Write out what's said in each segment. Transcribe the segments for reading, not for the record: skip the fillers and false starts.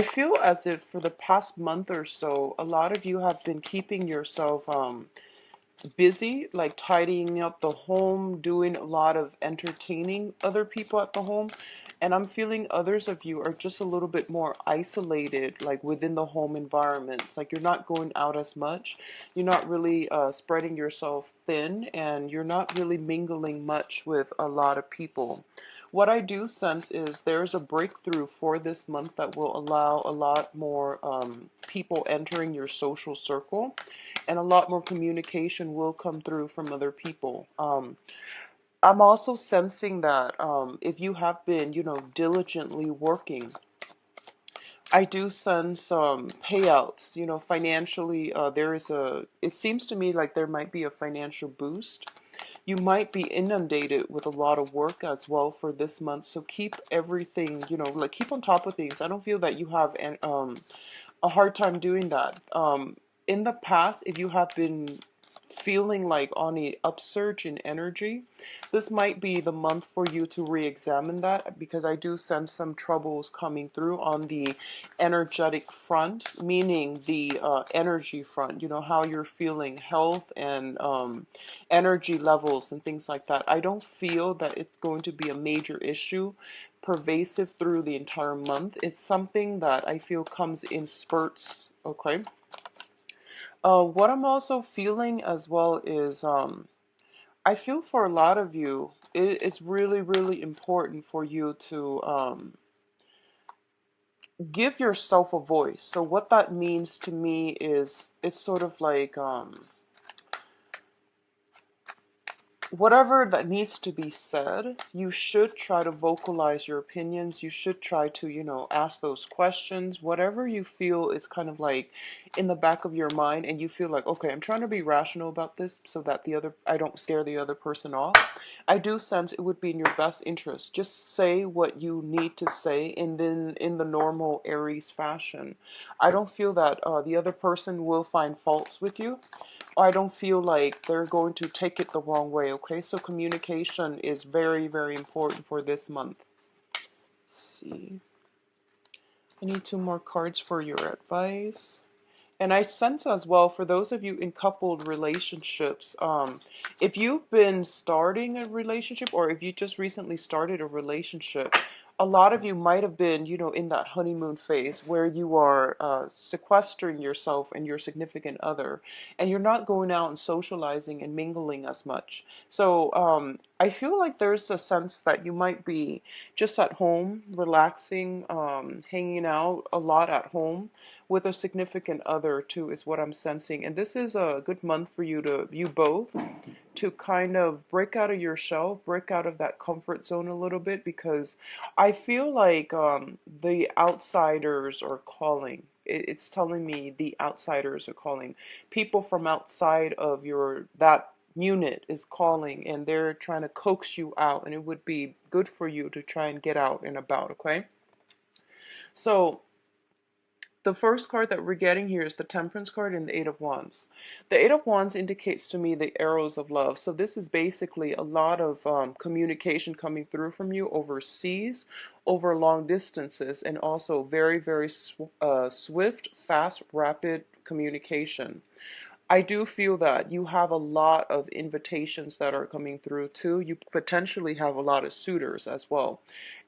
I feel as if for the past month or so, a lot of you have been keeping yourself busy, like tidying up the home, doing a lot of entertaining other people at the home. And I'm feeling others of you are just a little bit more isolated, like within the home environment. It's like you're not going out as much. You're not really spreading yourself thin, and you're not really mingling much with a lot of people. What I do sense is there's a breakthrough for this month that will allow a lot more people entering your social circle, and a lot more communication will come through from other people. I'm also sensing that if you have been, diligently working, I do sense payouts, financially. It seems to me like there might be a financial boost. You might be inundated with a lot of work as well for this month. So keep everything, like keep on top of things. I don't feel that you have a hard time doing that. In the past, if you have been feeling like on a upsurge in energy, this might be the month for you to re-examine that, because I do sense some troubles coming through on the energetic front, meaning the energy front, how you're feeling, health and energy levels and things like that. I don't feel that it's going to be a major issue pervasive through the entire month. It's something that I feel comes in spurts, okay? What I'm also feeling as well is I feel for a lot of you, it's really, really important for you to give yourself a voice. So what that means to me is it's sort of like whatever that needs to be said, you should try to vocalize your opinions. You should try to, ask those questions. Whatever you feel is kind of like in the back of your mind, and you feel like, okay, I'm trying to be rational about this so that I don't scare the other person off. I do sense it would be in your best interest. Just say what you need to say, and then in the normal Aries fashion. I don't feel that the other person will find faults with you. I don't feel like they're going to take it the wrong way, okay? So communication is very, very important for this month. Let's see. I need two more cards for your advice. And I sense as well, for those of you in coupled relationships, if you've been starting a relationship, or if you just recently started a relationship, a lot of you might have been, in that honeymoon phase where you are sequestering yourself and your significant other, and you're not going out and socializing and mingling as much. So I feel like there's a sense that you might be just at home, relaxing, hanging out a lot at home with a significant other too, is what I'm sensing. And this is a good month for you both to kind of break out of your shell, break out of that comfort zone a little bit, because I feel like the outsiders are calling. It's telling me the outsiders are calling. People from outside of that unit is calling, and they're trying to coax you out, and it would be good for you to try and get out and about, okay? So the first card that we're getting here is the Temperance card and the Eight of Wands. The Eight of Wands indicates to me the arrows of love. So this is basically a lot of communication coming through from you overseas, over long distances, and also very, very swift, fast, rapid communication. I do feel that you have a lot of invitations that are coming through too. You potentially have a lot of suitors as well.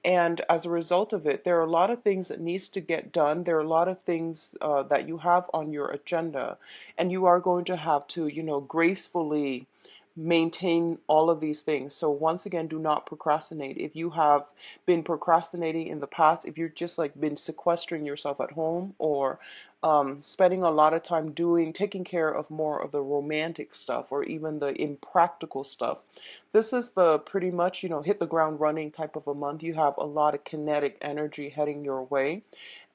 And as a result of it, there are a lot of things that needs to get done. There are a lot of things that you have on your agenda, and you are going to have to, gracefully maintain all of these things. So once again, do not procrastinate. If you have been procrastinating in the past, if you've just like been sequestering yourself at home, or spending a lot of time taking care of more of the romantic stuff, or even the impractical stuff, this is the pretty much, hit the ground running type of a month. You have a lot of kinetic energy heading your way.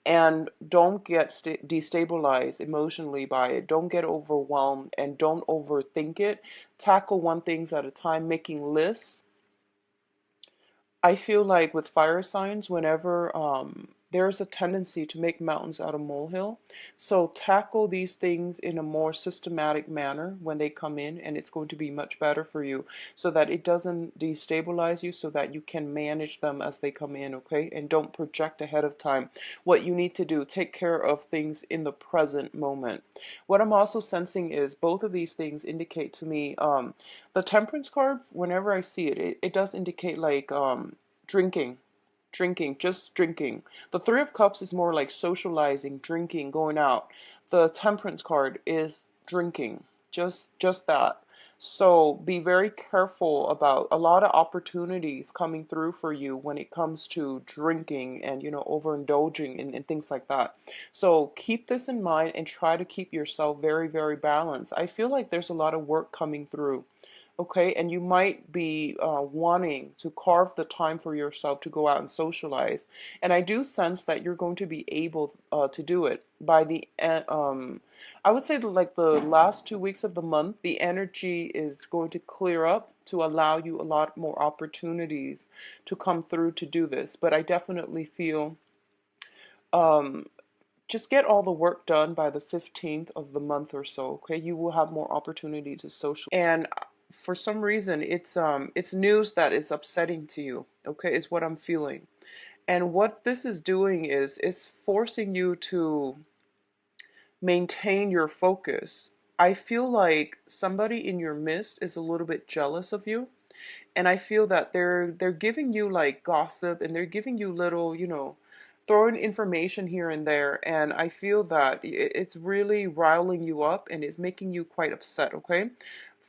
And don't get destabilized emotionally by it. Don't get overwhelmed, and don't overthink it. Tackle one things at a time, making lists. I feel like with fire signs, whenever there's a tendency to make mountains out of molehill. So tackle these things in a more systematic manner when they come in, and it's going to be much better for you so that it doesn't destabilize you, so that you can manage them as they come in, okay? And don't project ahead of time what you need to do. Take care of things in the present moment. What I'm also sensing is both of these things indicate to me, the temperance card, whenever I see it, it does indicate like drinking, just drinking. The Three of Cups is more like socializing, drinking, going out. The Temperance card is drinking, just that. So be very careful about a lot of opportunities coming through for you when it comes to drinking and, overindulging and things like that. So keep this in mind and try to keep yourself very, very balanced. I feel like there's a lot of work coming through. Okay, and you might be wanting to carve the time for yourself to go out and socialize. And I do sense that you're going to be able to do it by the end. I would say like the last 2 weeks of the month, the energy is going to clear up to allow you a lot more opportunities to come through to do this. But I definitely feel um, just get all the work done by the 15th of the month or so, okay? You will have more opportunity to social. And for some reason, it's news that is upsetting to you, okay? Is what I'm feeling. And what this is doing is it's forcing you to maintain your focus. I feel like somebody in your midst is a little bit jealous of you, and I feel that they're giving you like gossip, and they're giving you little, throwing information here and there, and I feel that it's really riling you up and it's making you quite upset, okay?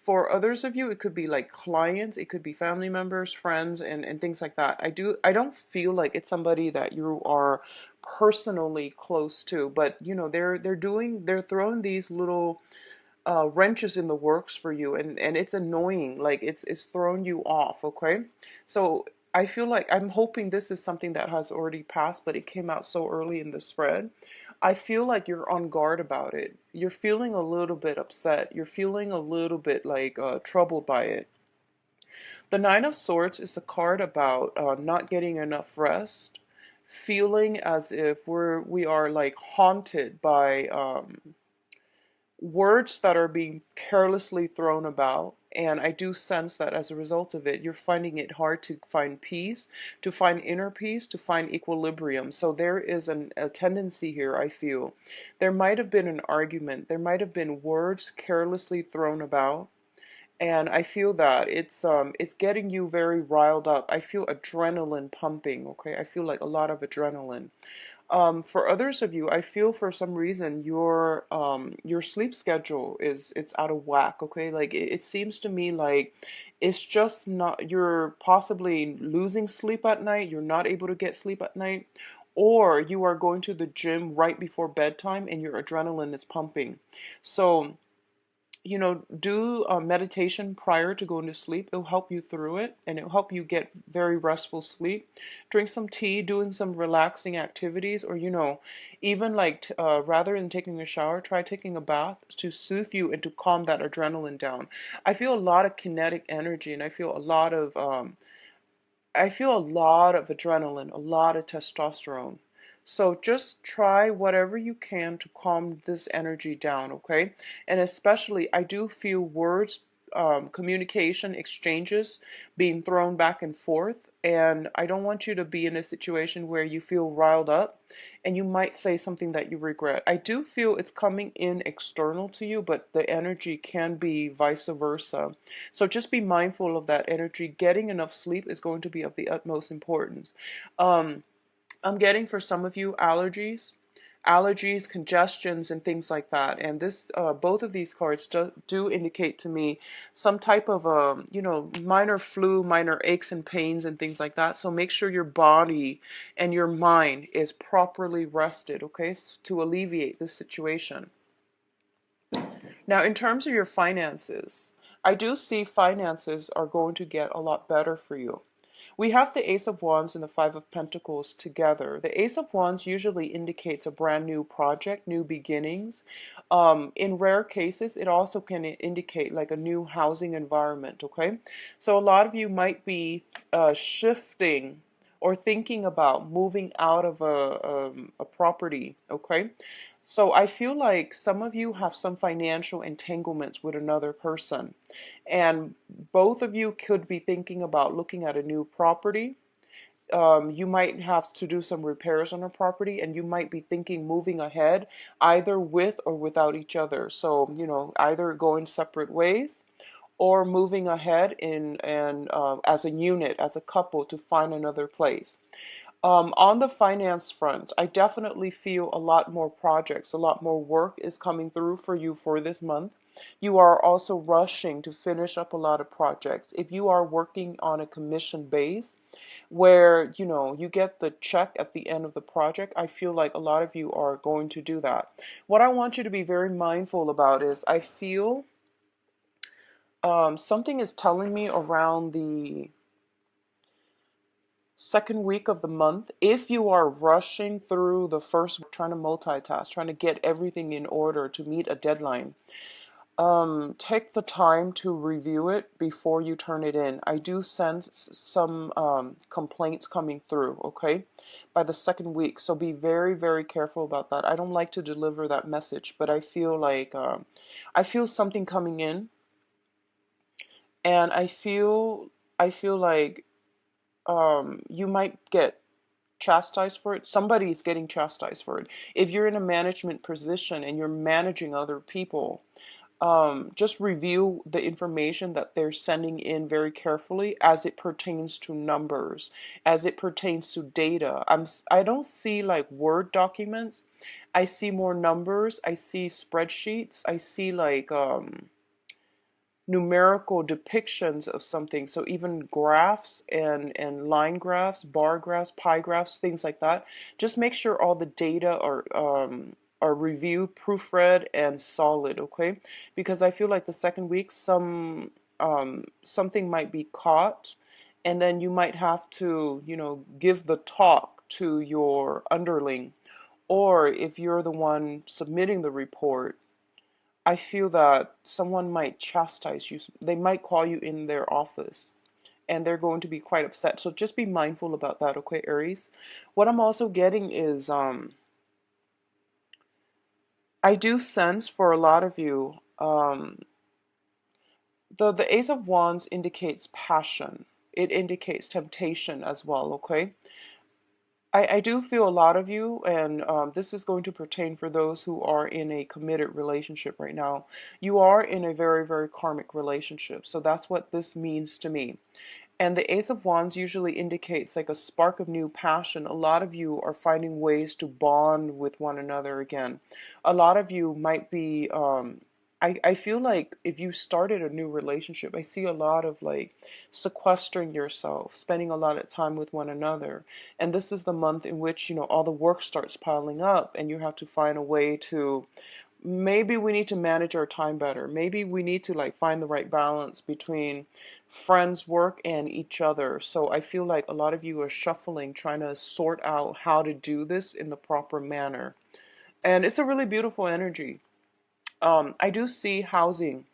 For others of you, it could be like clients, it could be family members, friends, and things like that. I don't feel like it's somebody that you are personally close to, but they're throwing these little wrenches in the works for you, and it's annoying, like it's throwing you off, okay? So I feel like I'm hoping this is something that has already passed, but it came out so early in the spread. I feel like you're on guard about it. You're feeling a little bit upset. You're feeling a little bit like troubled by it. The Nine of Swords is a card about not getting enough rest, feeling as if we are like haunted by words that are being carelessly thrown about. And I do sense that as a result of it, you're finding it hard to find peace, to find inner peace, to find equilibrium. So there is a tendency here, I feel. There might have been an argument, there might have been words carelessly thrown about. And I feel that it's getting you very riled up. I feel adrenaline pumping, okay? I feel like a lot of adrenaline. For others of you, I feel for some reason your sleep schedule is it's out of whack, okay? Like it seems to me like it's just not, you're possibly losing sleep at night, you're not able to get sleep at night, or you are going to the gym right before bedtime and your adrenaline is pumping. So do meditation prior to going to sleep. It'll help you through it, and it'll help you get very restful sleep. Drink some tea, doing some relaxing activities, or even like rather than taking a shower, try taking a bath to soothe you and to calm that adrenaline down. I feel a lot of kinetic energy, and I feel a lot of adrenaline, a lot of testosterone. So just try whatever you can to calm this energy down, okay? And especially, I do feel words, communication, exchanges being thrown back and forth. And I don't want you to be in a situation where you feel riled up and you might say something that you regret. I do feel it's coming in external to you, but the energy can be vice versa. So just be mindful of that energy. Getting enough sleep is going to be of the utmost importance. Um, I'm getting for some of you allergies, congestions, and things like that. And both of these cards do indicate to me some type of, minor flu, minor aches and pains and things like that. So make sure your body and your mind is properly rested, okay, to alleviate this situation. Now, in terms of your finances, I do see finances are going to get a lot better for you. We have the Ace of Wands and the Five of Pentacles together. The Ace of Wands usually indicates a brand new project, new beginnings. In rare cases, it also can indicate like a new housing environment, okay? So a lot of you might be shifting or thinking about moving out of a property, okay? So I feel like some of you have some financial entanglements with another person, and both of you could be thinking about looking at a new property. You might have to do some repairs on a property, and you might be thinking moving ahead either with or without each other. So, either going separate ways or moving ahead in and as a unit, as a couple, to find another place. On the finance front, I definitely feel a lot more projects, a lot more work is coming through for you for this month. You are also rushing to finish up a lot of projects. If you are working on a commission base where, you get the check at the end of the project, I feel like a lot of you are going to do that. What I want you to be very mindful about is I feel something is telling me around the second week of the month, if you are rushing through the first, trying to multitask, trying to get everything in order to meet a deadline, take the time to review it before you turn it in. I do sense some complaints coming through, okay, by the second week. So be very, very careful about that. I don't like to deliver that message, but I feel like I feel something coming in, and I feel like you might get chastised for it. Somebody's getting chastised for it. If you're in a management position and you're managing other people, just review the information that they're sending in very carefully as it pertains to numbers, as it pertains to data. I don't see like Word documents. I see more numbers. I see spreadsheets. I see like numerical depictions of something. So even graphs and line graphs, bar graphs, pie graphs, things like that. Just make sure all the data are reviewed, proofread, and solid. Okay, because I feel like the second week something might be caught, and then you might have to give the talk to your underling, or if you're the one submitting the report, I feel that someone might chastise you. They might call you in their office and they're going to be quite upset. So just be mindful about that, okay, Aries? What I'm also getting is I do sense for a lot of you, the Ace of Wands indicates passion. It indicates temptation as well, okay? I do feel a lot of you, and this is going to pertain for those who are in a committed relationship right now. You are in a very, very karmic relationship. So that's what this means to me. And the Ace of Wands usually indicates like a spark of new passion. A lot of you are finding ways to bond with one another again. A lot of you might be, I feel like if you started a new relationship, I see a lot of like sequestering yourself, spending a lot of time with one another. And this is the month in which, all the work starts piling up and you have to find a way to, maybe we need to manage our time better. Maybe we need to like find the right balance between friends, work, and each other. So I feel like a lot of you are shuffling, trying to sort out how to do this in the proper manner. And it's a really beautiful energy. I do see housing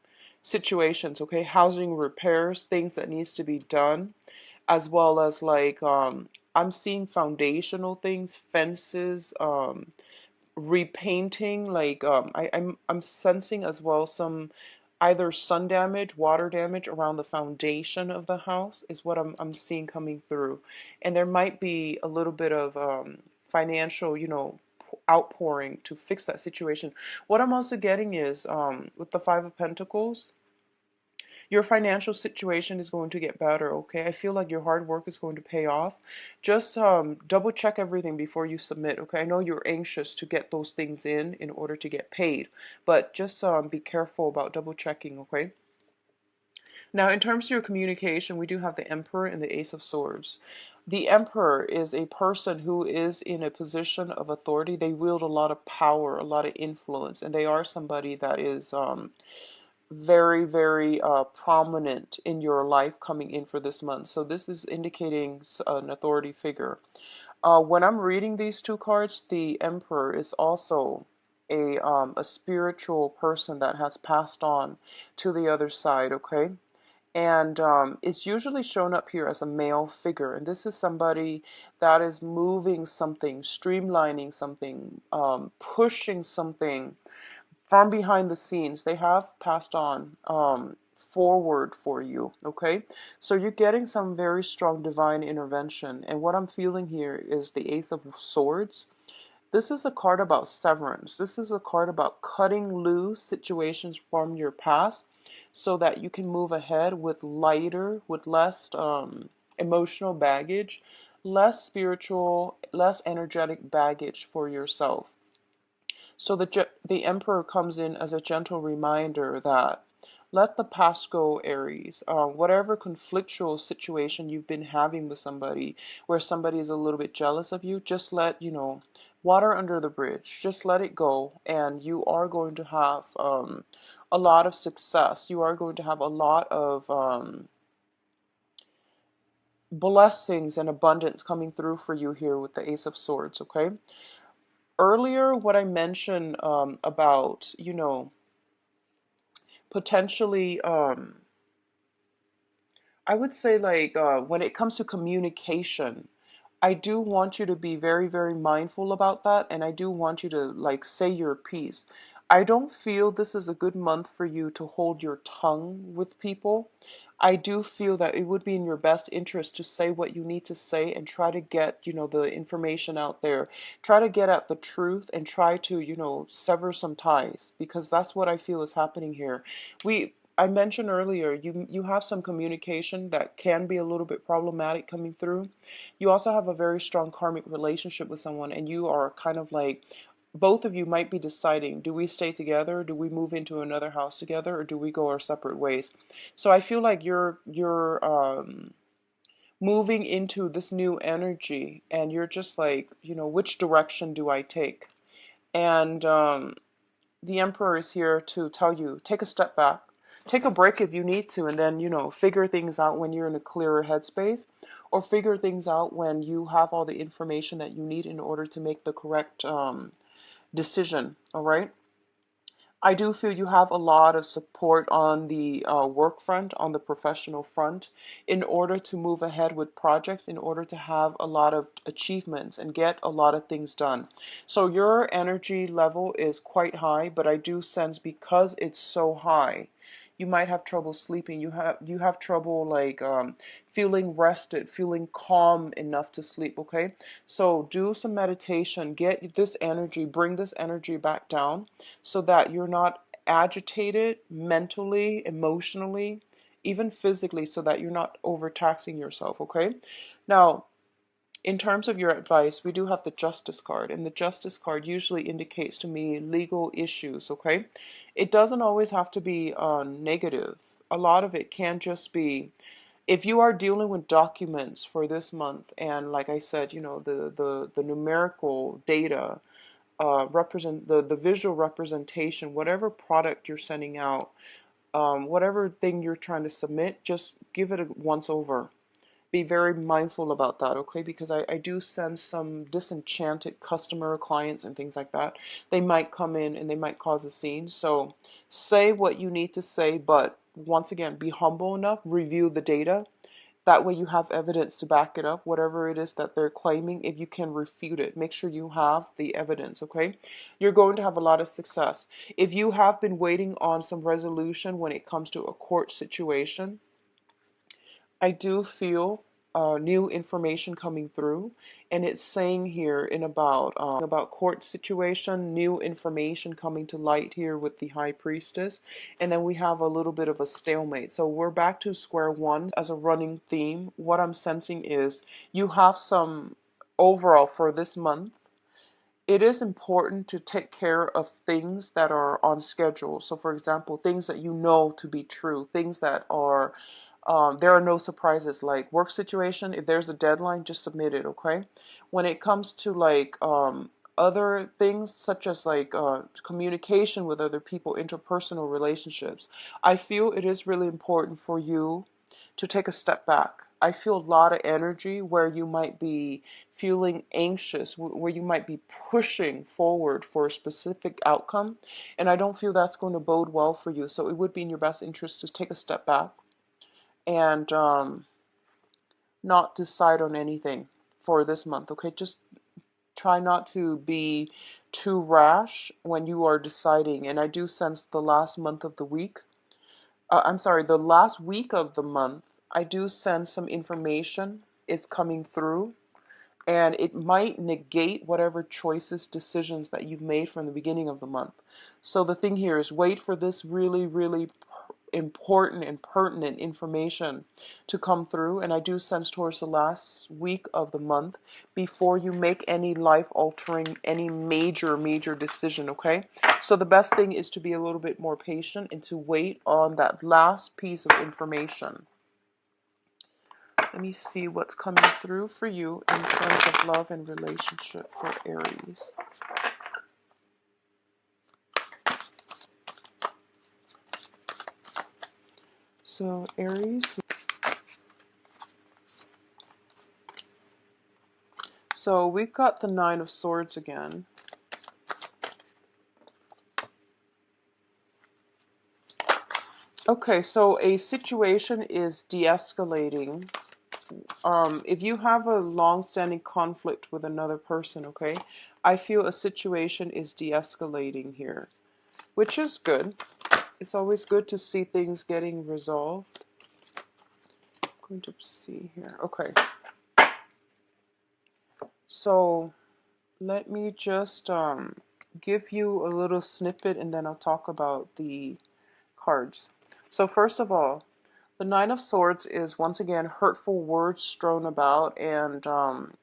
situations, okay, housing repairs, things that needs to be done, as well as like I'm seeing foundational things, fences, repainting, like I'm sensing as well some either sun damage, water damage around the foundation of the house is what I'm seeing coming through. And there might be a little bit of financial, outpouring to fix that situation. What I'm also getting is with the Five of Pentacles, your financial situation is going to get better, okay? I feel like your hard work is going to pay off. Just double check everything before you submit, okay? I know you're anxious to get those things in order to get paid, but just be careful about double checking, okay? Now, in terms of your communication, we do have the Emperor and the Ace of Swords. The Emperor is a person who is in a position of authority. They wield a lot of power, a lot of influence, and they are somebody that is very, very prominent in your life coming in for this month. So this is indicating an authority figure. When I'm reading these two cards, the Emperor is also a spiritual person that has passed on to the other side, okay? And it's usually shown up here as a male figure. And this is somebody that is moving something, streamlining something, pushing something from behind the scenes. They have passed on forward for you, okay? So you're getting some very strong divine intervention. And what I'm feeling here is the Ace of Swords. This is a card about severance. This is a card about cutting loose situations from your past so that you can move ahead with lighter, with less emotional baggage, less spiritual, less energetic baggage for yourself. So the Emperor comes in as a gentle reminder that let the past go, Aries. Whatever conflictual situation you've been having with somebody, where somebody is a little bit jealous of you, just let, water under the bridge. Just let it go, and you are going to have a lot of success. You are going to have a lot of blessings and abundance coming through for you here with the Ace of Swords, okay? Earlier, what I mentioned about, potentially, I would say like when it comes to communication, I do want you to be very, very mindful about that. And I do want you to like say your piece. I don't feel this is a good month for you to hold your tongue with people. I do feel that it would be in your best interest to say what you need to say and try to get, the information out there. Try to get at the truth and try to, sever some ties, because that's what I feel is happening here. I mentioned earlier, you have some communication that can be a little bit problematic coming through. You also have a very strong karmic relationship with someone, and you are kind of like, both of you might be deciding, do we stay together, do we move into another house together, or do we go our separate ways? So I feel like you're moving into this new energy, and you're just like, which direction do I take? And the Emperor is here to tell you, take a step back, take a break if you need to, and then, figure things out when you're in a clearer headspace, or figure things out when you have all the information that you need in order to make the correct decision, all right? I do feel you have a lot of support on the work front, on the professional front, in order to move ahead with projects, in order to have a lot of achievements and get a lot of things done. So your energy level is quite high, but I do sense because it's so high, you might have trouble sleeping. You have trouble like feeling rested, feeling calm enough to sleep, okay? So do some meditation, get this energy, bring this energy back down so that you're not agitated mentally, emotionally, even physically, so that you're not overtaxing yourself, okay? Now, in terms of your advice, we do have the Justice card, and the Justice card usually indicates to me legal issues, okay? It doesn't always have to be negative. A lot of it can just be, if you are dealing with documents for this month, and like I said, the numerical data represent the visual representation, whatever product you're sending out, whatever thing you're trying to submit, just give it a once over. Be very mindful about that, okay? Because I do sense some disenchanted customer clients and things like that. They might come in and they might cause a scene. So say what you need to say, but once again, be humble enough, review the data. That way you have evidence to back it up, whatever it is that they're claiming. If you can refute it, make sure you have the evidence, okay? You're going to have a lot of success. If you have been waiting on some resolution when it comes to a court situation, I do feel new information coming through, and it's saying here in about court situation, new information coming to light here with the High Priestess, and then we have a little bit of a stalemate. So we're back to square one as a running theme. What I'm sensing is you have some overall for this month. It is important to take care of things that are on schedule. So, for example, things that you know to be true, things that are, there are no surprises, like work situation. If there's a deadline, just submit it, okay? When it comes to like other things, such as like communication with other people, interpersonal relationships, I feel it is really important for you to take a step back. I feel a lot of energy where you might be feeling anxious, where you might be pushing forward for a specific outcome. And I don't feel that's going to bode well for you. So it would be in your best interest to take a step back and not decide on anything for this month, okay? Just try not to be too rash when you are deciding. And I do sense the last month of the week, I'm sorry, the last week of the month, I do sense some information is coming through, and it might negate whatever choices, decisions that you've made from the beginning of the month. So the thing here is wait for this really, really important and pertinent information to come through. And I do sense towards the last week of the month before you make any life altering, any major decision, okay? So the best thing is to be a little bit more patient and to wait on that last piece of information. Let me see what's coming through for you in terms of love and relationship for Aries. So Aries. So we've got the Nine of Swords again. Okay, so a situation is de-escalating. If you have a long-standing conflict with another person, okay, I feel a situation is de-escalating here, which is good. It's always good to see things getting resolved. I'm going to see here. Okay. So let me just give you a little snippet and then I'll talk about the cards. So first of all, the Nine of Swords is once again hurtful words strewn about, and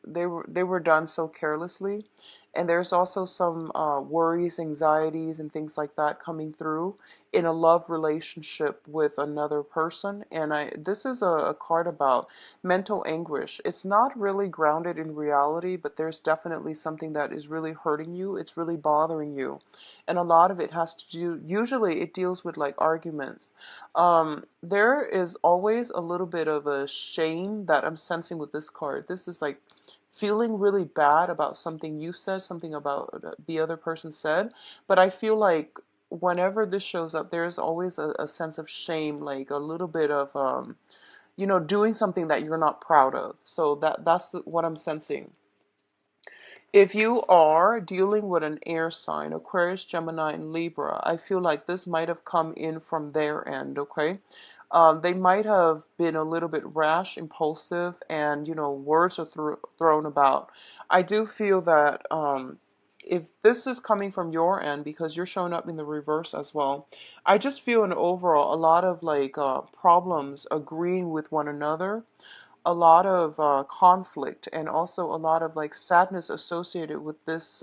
they were done so carelessly. And there's also some worries, anxieties, and things like that coming through in a love relationship with another person. And this is a card about mental anguish. It's not really grounded in reality, but there's definitely something that is really hurting you. It's really bothering you. And a lot of it has to do, usually it deals with like arguments. There is always a little bit of a shame that I'm sensing with this card. This is like feeling really bad about something you said, something about the other person said. But I feel like whenever this shows up, there's always a sense of shame, like a little bit of, doing something that you're not proud of. So that's what I'm sensing. If you are dealing with an air sign, Aquarius, Gemini, and Libra, I feel like this might have come in from their end, okay? They might have been a little bit rash, impulsive, and, words are thrown about. I do feel that if this is coming from your end, because you're showing up in the reverse as well, I just feel in overall a lot of like problems agreeing with one another, a lot of conflict, and also a lot of like sadness associated with this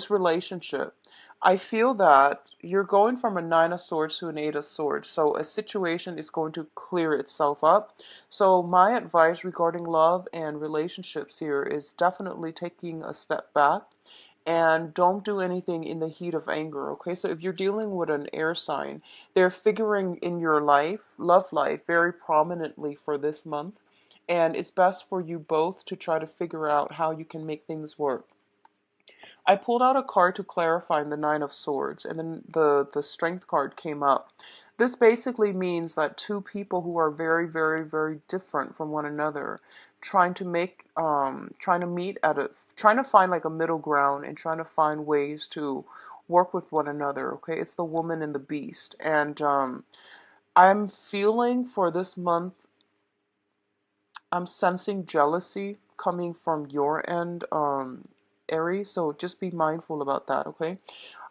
relationship. I feel that you're going from a Nine of Swords to an Eight of Swords, so a situation is going to clear itself up. So my advice regarding love and relationships here is definitely taking a step back and don't do anything in the heat of anger, okay? So if you're dealing with an air sign, they're figuring in your life, love life, very prominently for this month. And it's best for you both to try to figure out how you can make things work. I pulled out a card to clarify in the Nine of Swords, and then the Strength card came up. This basically means that two people who are very, very, very different from one another, trying to meet at trying to find like a middle ground and trying to find ways to work with one another. Okay, it's the woman and the beast, and I'm feeling for this month, I'm sensing jealousy coming from your end, Aries, so just be mindful about that, okay?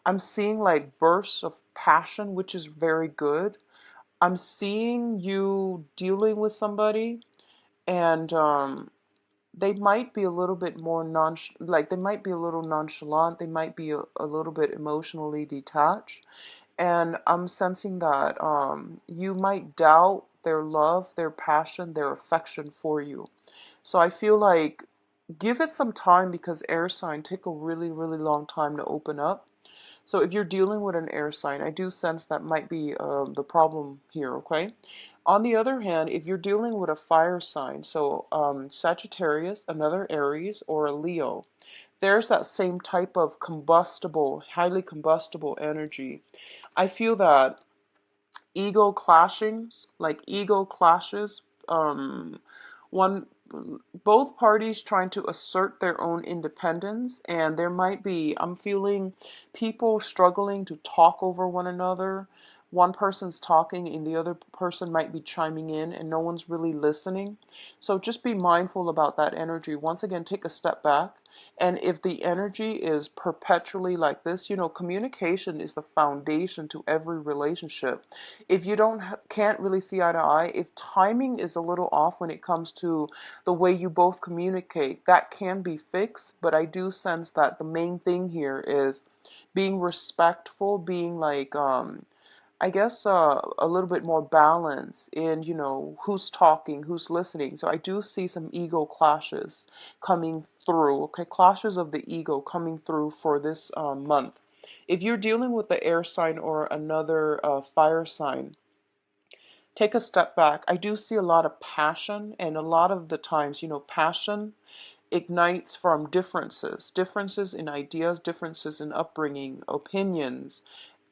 I'm seeing like bursts of passion, which is very good. I'm seeing you dealing with somebody, and they might be a little bit more like they might be a little nonchalant, they might be a little bit emotionally detached. And I'm sensing that you might doubt their love, their passion, their affection for you. So I feel like give it some time, because air sign take a really, really long time to open up. So if you're dealing with an air sign, I do sense that might be the problem here, okay? On the other hand, if you're dealing with a fire sign, so Sagittarius, another Aries, or a Leo, there's that same type of combustible, highly combustible energy. I feel that ego clashings, like ego clashes. One, both parties trying to assert their own independence, and there might be, I'm feeling people struggling to talk over one another. One person's talking and the other person might be chiming in and no one's really listening. So just be mindful about that energy. Once again, take a step back. And if the energy is perpetually like this, communication is the foundation to every relationship. If you can't really see eye to eye, if timing is a little off when it comes to the way you both communicate, that can be fixed. But I do sense that the main thing here is being respectful, being like, I guess a little bit more balance in, who's talking, who's listening. So I do see some ego clashes coming through, okay? Clashes of the ego coming through for this month. If you're dealing with the air sign or another fire sign, take a step back. I do see a lot of passion, and a lot of the times, passion ignites from differences in ideas, differences in upbringing, opinions,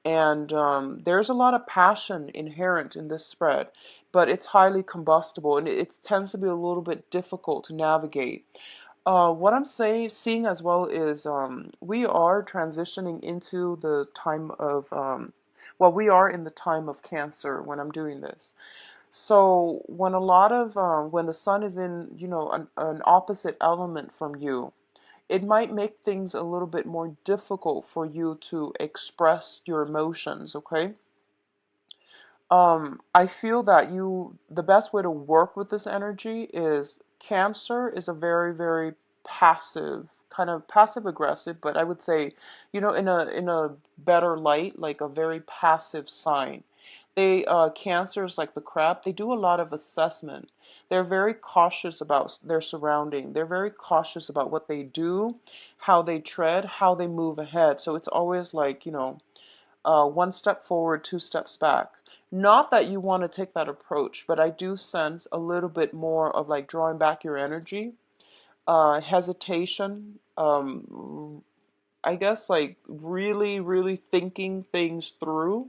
and there's a lot of passion inherent in this spread, but it's highly combustible and it tends to be a little bit difficult to navigate. What I'm seeing as well is we are transitioning into the time of, well, we are in the time of Cancer when I'm doing this. So when when the sun is in, an opposite element from you, it might make things a little bit more difficult for you to express your emotions, okay? I feel that the best way to work with this energy is Cancer is a very, very passive, kind of passive aggressive, but I would say, in a better light, like a very passive sign. Cancer is like the crab. They do a lot of assessment. They're very cautious about their surrounding. They're very cautious about what they do, how they tread, how they move ahead. So it's always like, one step forward, two steps back. Not that you want to take that approach, but I do sense a little bit more of like drawing back your energy, hesitation, I guess like really, really thinking things through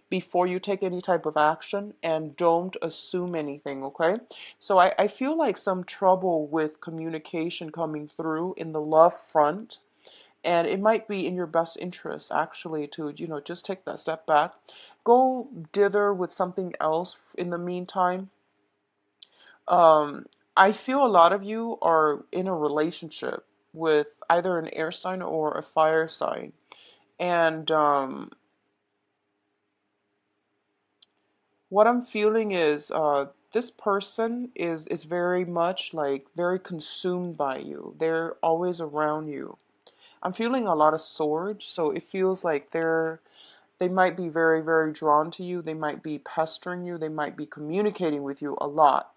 before you take any type of action, and don't assume anything, okay? So I feel like some trouble with communication coming through in the love front, and it might be in your best interest actually to, just take that step back. Go dither with something else in the meantime. Um, I feel a lot of you are in a relationship with either an air sign or a fire sign. And what I'm feeling is this person is very much like very consumed by you. They're always around you. I'm feeling a lot of swords, so it feels like they might be very, very drawn to you. They might be pestering you. They might be communicating with you a lot,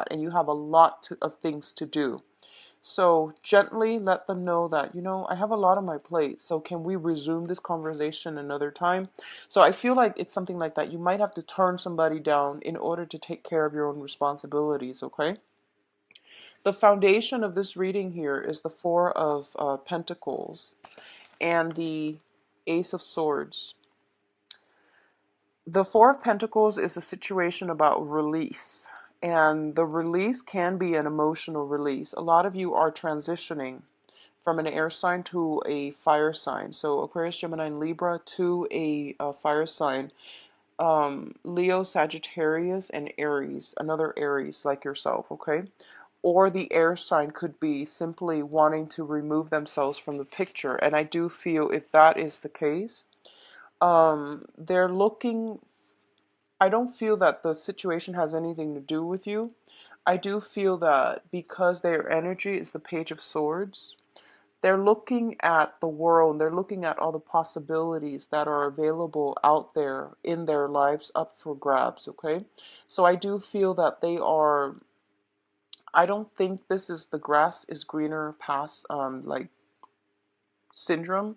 and you have a lot of things to do. So gently let them know that, I have a lot on my plate. So can we resume this conversation another time? So I feel like it's something like that. You might have to turn somebody down in order to take care of your own responsibilities, okay? The foundation of this reading here is the Four of Pentacles and the Ace of Swords. The Four of Pentacles is a situation about release, and the release can be an emotional release. A lot of you are transitioning from an air sign to a fire sign. So Aquarius, Gemini, and Libra to a fire sign. Leo, Sagittarius, and Aries, another Aries like yourself, okay? Or the air sign could be simply wanting to remove themselves from the picture. And I do feel if that is the case, they're looking, I don't feel that the situation has anything to do with you. I do feel that because their energy is the Page of Swords, they're looking at the world, they're looking at all the possibilities that are available out there in their lives up for grabs, okay? So I do feel that I don't think this is the grass is greener past like syndrome.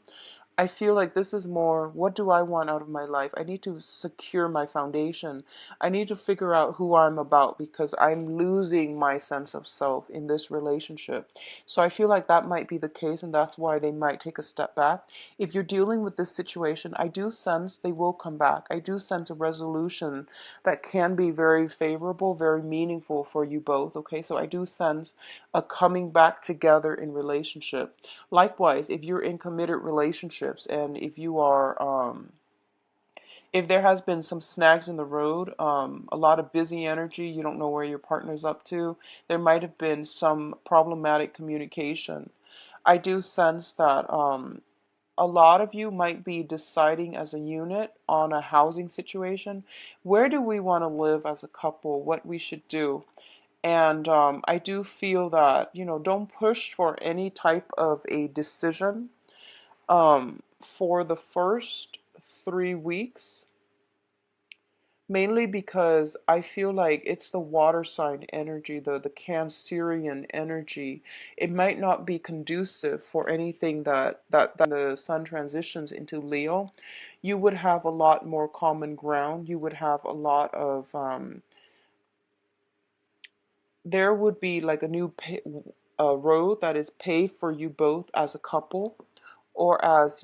I feel like this is more, what do I want out of my life? I need to secure my foundation. I need to figure out who I'm about because I'm losing my sense of self in this relationship. So I feel like that might be the case, and that's why they might take a step back. If you're dealing with this situation, I do sense they will come back. I do sense a resolution that can be very favorable, very meaningful for you both. Okay, so I do sense a coming back together in relationship. Likewise, if you're in committed relationships and if you are, if there has been some snags in the road, a lot of busy energy, you don't know where your partner's up to, there might have been some problematic communication. I do sense that a lot of you might be deciding as a unit on a housing situation. Where do we want to live as a couple? What we should do? And I do feel that, don't push for any type of a decision for the first 3 weeks, mainly because I feel like it's the water sign energy, the Cancerian energy. It might not be conducive for anything that the sun transitions into Leo. You would have a lot more common ground. You would have a lot of there would be like a road that is paved for you both as a couple or as,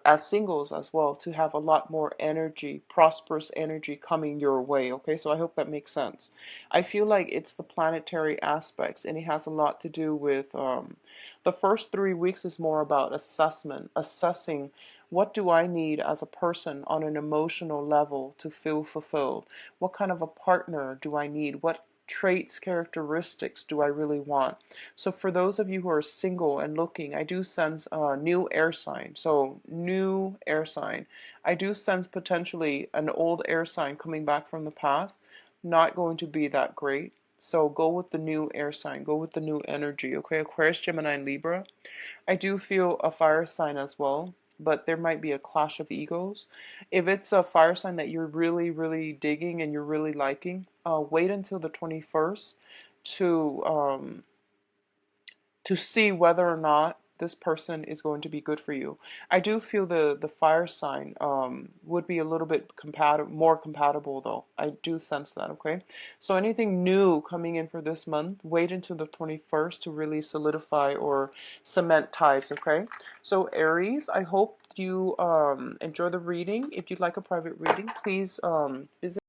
as singles as well, to have a lot more energy, prosperous energy coming your way. Okay, so I hope that makes sense. I feel like it's the planetary aspects, and it has a lot to do with the first 3 weeks is more about assessing what do I need as a person on an emotional level to feel fulfilled? What kind of a partner do I need? What traits, characteristics do I really want? So for those of you who are single and looking, I do sense a new air sign. So new air sign. I do sense potentially an old air sign coming back from the past. Not going to be that great. So go with the new air sign. Go with the new energy. Okay, Aquarius, Gemini, and Libra. I do feel a fire sign as well, but there might be a clash of egos. If it's a fire sign that you're really, really digging and you're really liking, wait until the 21st to um, to see whether or not this person is going to be good for you. I do feel the fire sign would be a little bit more compatible though. I do sense that, okay? So anything new coming in for this month, wait until the 21st to really solidify or cement ties, okay? So Aries, I hope you enjoy the reading. If you'd like a private reading, please visit